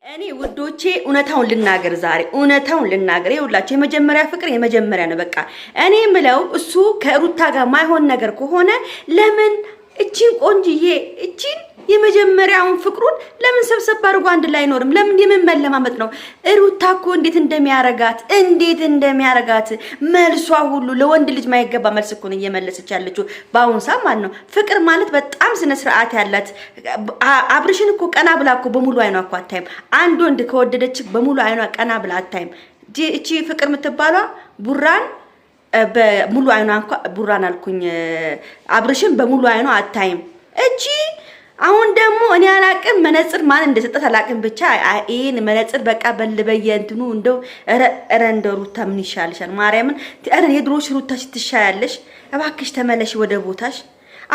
እኔ ውዶቼ እውነታውን ልናገር ዛሬ እውነታውን ልናገር ይውላችሁ የመጀመሪያ ፍቅር የመጀመሪያ ነው በቃ እኔ ምለው እሱ ከሩታ ጋር ማይሆን ነገር ከሆነ ለምን እቺን ቆንጅዬ እቺን የመጀመሪያውን ፍቅሩን ለምን ሰብሰብ አድርጎ አንድ ላይ አይኖርም ለምን የመመለማመጥ ነው ሩታ እኮ እንዴት እንደሚያረጋት መልሷ ሁሉ ለወንድ ልጅ ማይገባ መልስ እኮ ነው እየመለሰች ያለችው ባውን ሳማን ነው ፍቅር ማለት በጣም ስነ ስርዓት ያላት አብርሽን እኮ ቀና ብላ እኮ በሙሉ አይኗ እኮ አታይም አንድ ወንድ ከወደደች በሙሉ አይኗ ቀና ብላ አታይም እቺ ፍቅር የምትባሏ ቡራን በሙሉ አይኗ እንኳን ቡራን አልኩኝ አብርሽን በሙሉ አይኗ አታይም እቺ አሁን ደግሞ እኔ አላቅም መነጽር ማን እንደሰጠት አላቅም ብቻ ይሄን መነጽር በቃ በልበየ እንትኑ እንደው እረ እንደው ሩታ ምን ይሻልሻል ማርያምን እረ የድሮሽ ሩታ ትሻያለሽ እባክሽ ተመለሽ ወደ ቦታሽ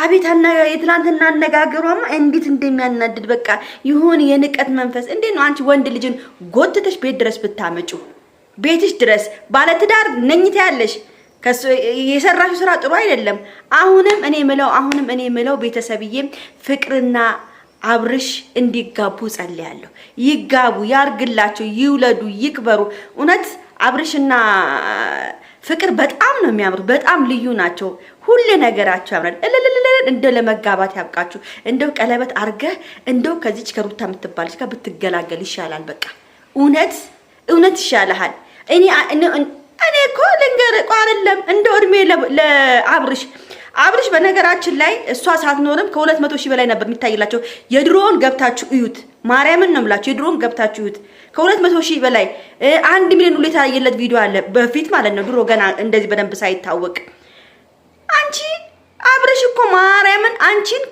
አቤታና የትላንትና አነጋገሯማ እንዴት እንደሚያናድድ በቃ ይሁን የንቀት መንፈስ እንዴት ነው አንቺ ወንድ ልጅን ጎትተሽ ቤት ድረስ ብታመጩ ቤትሽ ድረስ ባለ ትዳር ነኝታ ያለሽ የሰራሹ ስራ ጥሩ አይደለም አሁንም እኔ ምለው ቤተሰብዬ ፍቅርና አብርሽ እንዲጋቡ ጸልያለሁ ይጋቡ ያርግላቸው ይውለዱ ይክበሩ እውነት አብርሽና ፍቅር በጣም ነው የሚያምሩ በጣም ልዩ ናቸው ሁሉ ነገራቸው ያምራል እንደው ለመጋባት ያብቃችሁ እንደው ቀለበት አርገህ እንደው ከዚች ከሩታ የምትባልሽ ጋር ብትገላገል ይሻላል በቃ እውነት ይሻላል እኔ እኮ ልንገር አይደለም እንደው እድሜ ለአብርሽ በነገራችን ላይ እሷ ሳትኖርም ከ200,000 በላይ ነበር የሚታይላቸው የድሮውን ገብታችሁ እዩት ማርያምን ነው የምላችሁ የድሮውን ገብታችሁ እዩት ከ200,000 በላይ 1 ሚሊዮን ሁሉ የታየለት ቪዲዮ አለ በፊት ማለት ነው ድሮ ገና እንደዚህ በደንብ ሳይታወቅ አንቺ አብርሽ እኮ ማርያምን አንቺን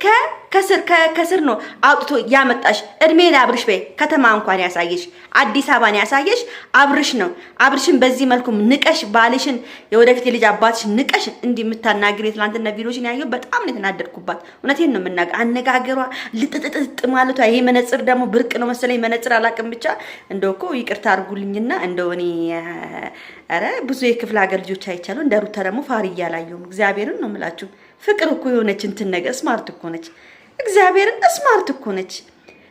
ከስር ነው አውጥቶ ያመጣሽ እድሜ ለአብርሽ በይ ከተማ እንኳን ያሳየሽ አዲስ አበባን ያሳየሽ አብርሽ ነው አብርሽን በዚህ መልኩ ንቀሽ ባልሽን የወደፊት የልጅ አባትሽ ንቀሽ እንዲምታናግሪ ትላንትና ቪዲዮሽን ያየው በጣም ነው የተናደድኩባት እውነቴን ነው የምናገር አነጋገሯ ልጥጥጥ ማለቷ ይሄ መነጽር ደግሞ ብርቅ ነው መሰለኝ መነጽር አላቅም ብቻ እንደው እኮ ይቅርታ አድርጉልኝና እንደው እኔ አረ ብዙ የክፍለ ሀገር ልጆች አይቻሉ እንደ ሩታ ደግሞ ፋሪያ ያላየው እግዚአብሔርን ነው የምላችሁ ፍቅር እኮ የሆነች እንትን ነገር ስማርት እኮ ነች እግዚአብሔርን ስማርት እኮ ነች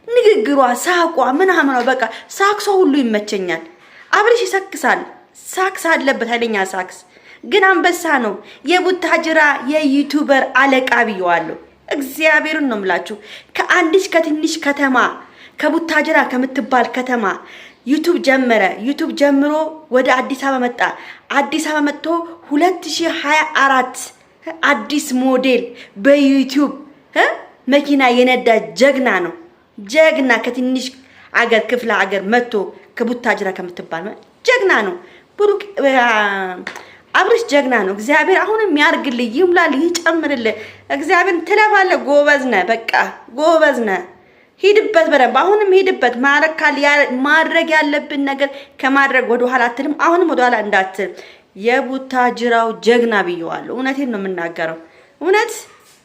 ንግግሯ ሳቋ ምናምን በቃ ሳክሷ ሁሉ ይመቸኛል አብርሽ ይሰክሳል ሳክስ አለበት ኃይለኛ ሳክስ ግን አንበሳ ነው የቡታጅራ የዩቲዩበር አለቃ ብየዋለሁ እግዚአብሔርን ነው የምላችሁ ከአንዲሽ ከትንሽ ከተማ ከቡታጅራ ከምትባል ከተማ ዩቲዩብ ጀምሮ ወደ አዲስ አበባ መጣ አዲስ አበባ መጥቶ 2024 አዲስ ሞዴል በዩቲዩብ መኪና የነዳ ጀግና ነው ጀግና ከትንሽ አገር ክፍለ አገር መጥቶ ከቡታጅራ ከምትባል ጀግና ነው ብሩክ አብርሽ ጀግና ነው እግዚአብሔር አሁንም ያርግልህ ይሙላልህ ይጨምርልህ እግዚአብሔር ትለፋለ ጎበዝነ በቃ ጎበዝነ ሂድበት በደንብ አሁንም ሂድበት ማድረግ ያለብን ነገር ከማድረግ ወደ ኋላ አትልም አሁንም ወደ ኋላ እንዳትል የቡታጅራው ጀግና ብየዋለሁ እውነቴን ነው የምናገረው እውነት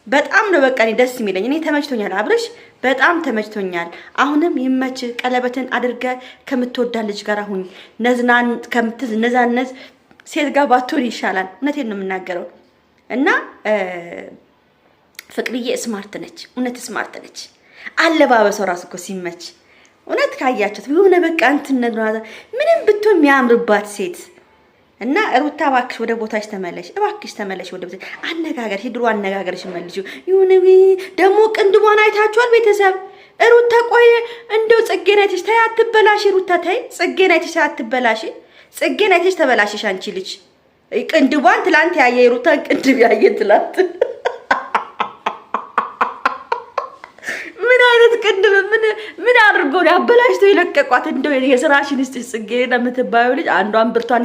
በጣም ነው በቃ እኔ ደስ የሚለኝ እኔ ተመችቶኛል አብርሽ በጣም ተመችቶኛል አሁንም ይመች ቀለበትን አድርገ ከምትወዳ ልጅ ጋር አሁን ነዛነዝ ሴት ጋር ባትሆን ይሻላል እውነቴን ነው የምናገረው እና ፍቅርዬ ስማርት ነች እውነት ስማርት ነች አለባበሰው ራስ እኮ ሲመች እውነት ካያችሁት የሆነ በቃ እንትን ምንም ብትሆን የሚያምርባት ሴት እና ሩታ እባክሽ ወደ ቦታሽ ተመለሽ እባክሽ ተመለሽ ወደ ቦታሽ አነጋገር ሂድሩ አነጋገርሽ መልጁ ይሁንዊ ደሞ ቅንድቧን አይታችኋል ቤተሰብ ሩታ ቆይ እንደው ጽጌናይትሽ ታይ አትበላሽ ሩታ ታይ ጽጌናይትሽ አትበላሽ ጽጌናይትሽ ተበላሽሽ አንቺ ልጅ ቅንድቧን ትላንት ያየ ሩታን ቅንድብ ያየ ትላንት ቅንድብ ምን አድርጎ ያበላሽቶ ይለቀቋት እንደው የስራሽን ጽጌና የምትባየው ልጅ አንዷን ብርቷን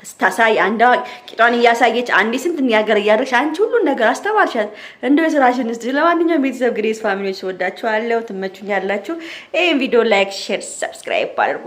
ስታሳይ አንዷ ቂጧን እያሳየች አንዴ ስንት ያገር ያደርሽ አንቺ ሁሉ ነገር አስተማርሻት እንደው የስራሽን ለማንኛውም ቤተሰብ ግሬስ ፋሚሊዎች ወዳችኋለሁ ትመቹኛላችሁ ይሄን ቪዲዮ ላይክ ሼር ሰብስክራይብ አድርጉ